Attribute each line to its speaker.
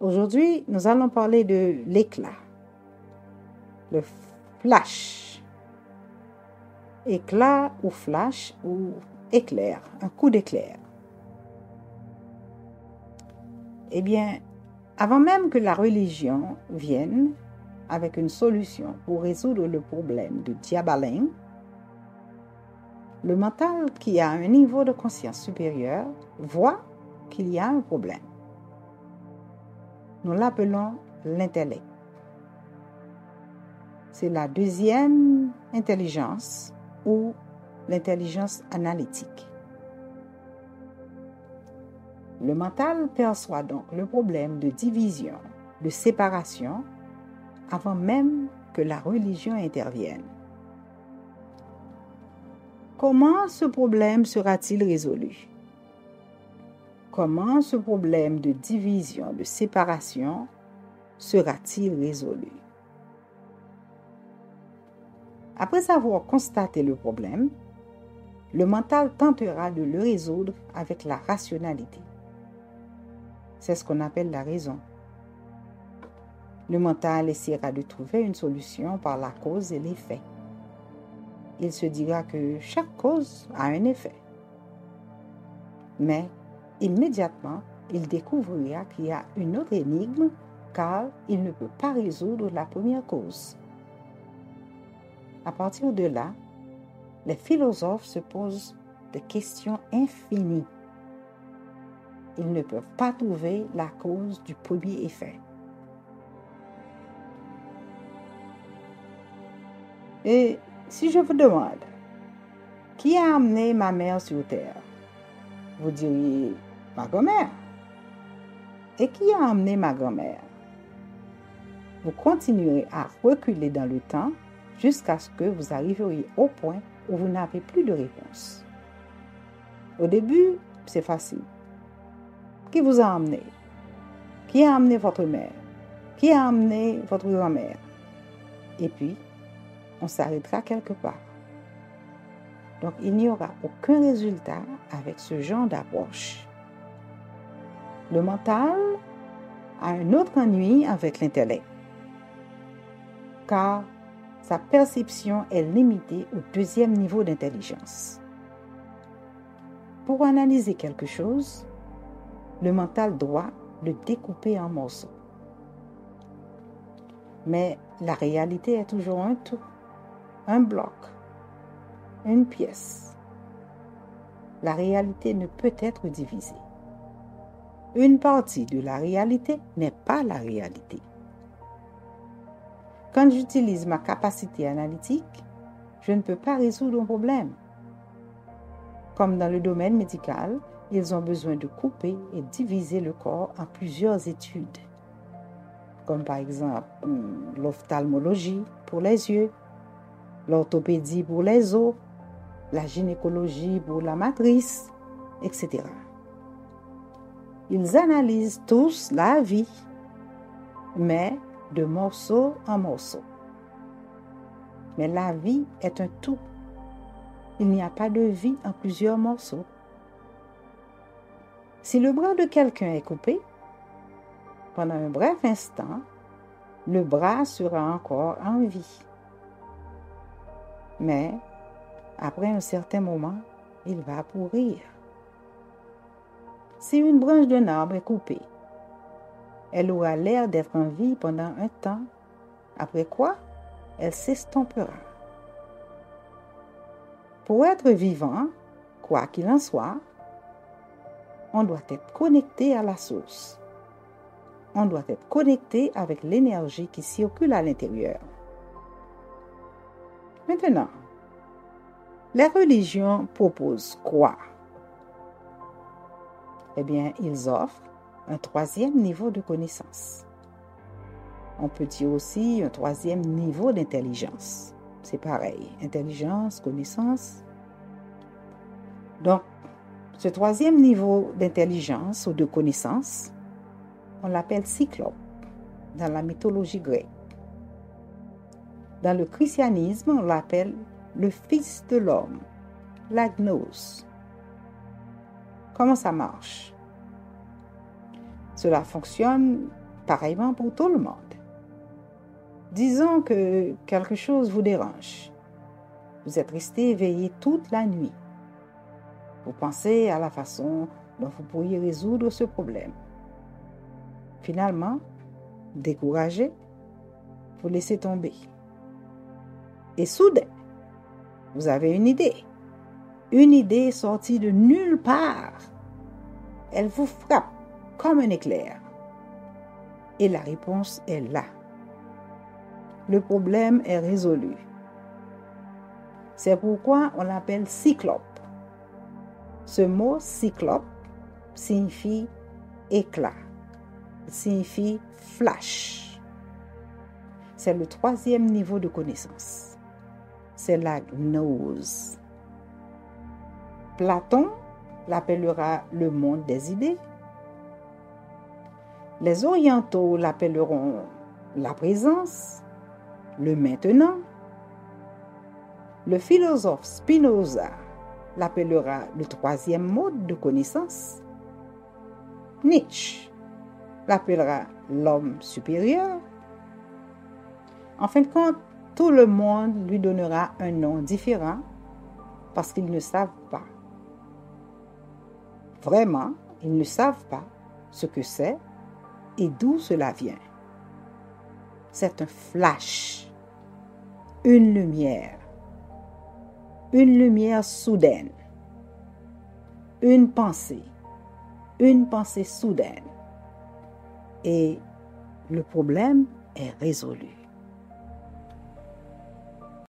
Speaker 1: Aujourd'hui, nous allons parler de l'éclat, le flash. Éclat ou flash ou éclair, un coup d'éclair. Eh bien, avant même que la religion vienne avec une solution pour résoudre le problème de Diabalin, le mental qui a un niveau de conscience supérieur voit qu'il y a un problème. Nous l'appelons l'intellect. C'est la deuxième intelligence ou l'intelligence analytique. Le mental perçoit donc le problème de division, de séparation, avant même que la religion intervienne. Comment ce problème sera-t-il résolu? Comment ce problème de division, de séparation sera-t-il résolu? Après avoir constaté le problème, le mental tentera de le résoudre avec la rationalité. C'est ce qu'on appelle la raison. Le mental essaiera de trouver une solution par la cause et l'effet. Il se dira que chaque cause a un effet. Mais immédiatement, il découvrira qu'il y a une autre énigme car il ne peut pas résoudre la première cause. À partir de là, les philosophes se posent des questions infinies. Ils ne peuvent pas trouver la cause du premier effet. Et si je vous demande, qui a amené ma mère sur terre? Vous diriez, ma grand-mère. Et qui a amené ma grand-mère? Vous continuerez à reculer dans le temps jusqu'à ce que vous arriviez au point où vous n'avez plus de réponse. Au début, c'est facile. Qui vous a amené? Qui a amené votre mère? Qui a amené votre grand-mère? Et puis, on s'arrêtera quelque part. Donc, il n'y aura aucun résultat avec ce genre d'approche. Le mental a un autre ennui avec l'intellect, car sa perception est limitée au deuxième niveau d'intelligence. Pour analyser quelque chose, le mental doit le découper en morceaux. Mais la réalité est toujours un tout, un bloc, une pièce. La réalité ne peut être divisée. Une partie de la réalité n'est pas la réalité. Quand j'utilise ma capacité analytique, je ne peux pas résoudre un problème. Comme dans le domaine médical, ils ont besoin de couper et diviser le corps en plusieurs études, comme par exemple l'ophtalmologie pour les yeux, l'orthopédie pour les os, la gynécologie pour la matrice, etc. Ils analysent tous la vie, mais de morceau en morceau. Mais la vie est un tout. Il n'y a pas de vie en plusieurs morceaux. Si le bras de quelqu'un est coupé, pendant un bref instant, le bras sera encore en vie. Mais, après un certain moment, il va pourrir. Si une branche d'un arbre est coupée, elle aura l'air d'être en vie pendant un temps, après quoi, elle s'estompera. Pour être vivant, quoi qu'il en soit, on doit être connecté à la source. On doit être connecté avec l'énergie qui circule à l'intérieur. Maintenant, les religions proposent quoi? Eh bien, ils offrent un troisième niveau de connaissance. On peut dire aussi un troisième niveau d'intelligence. C'est pareil, intelligence, connaissance. Donc, ce troisième niveau d'intelligence ou de connaissance, on l'appelle Cyclope dans la mythologie grecque. Dans le christianisme, on l'appelle le Fils de l'homme, l'agnos. Comment ça marche? Cela fonctionne pareillement pour tout le monde. Disons que quelque chose vous dérange. Vous êtes resté éveillé toute la nuit. Vous pensez à la façon dont vous pourriez résoudre ce problème. Finalement, découragé, vous laissez tomber. Et soudain, vous avez une idée. Une idée sortie de nulle part. Elle vous frappe comme un éclair. Et la réponse est là. Le problème est résolu. C'est pourquoi on l'appelle cyclope. Ce mot cyclope signifie éclat, signifie flash. C'est le 3e niveau de connaissance. C'est la gnose. Platon l'appellera le monde des idées. Les orientaux l'appelleront la présence, le maintenant. Le philosophe Spinoza l'appellera le 3e mode de connaissance. Nietzsche l'appellera l'homme supérieur. En fin de compte, tout le monde lui donnera un nom différent parce qu'ils ne savent pas. Vraiment, ils ne savent pas ce que c'est et d'où cela vient. C'est un flash, une lumière soudaine, une pensée soudaine. Et le problème est résolu.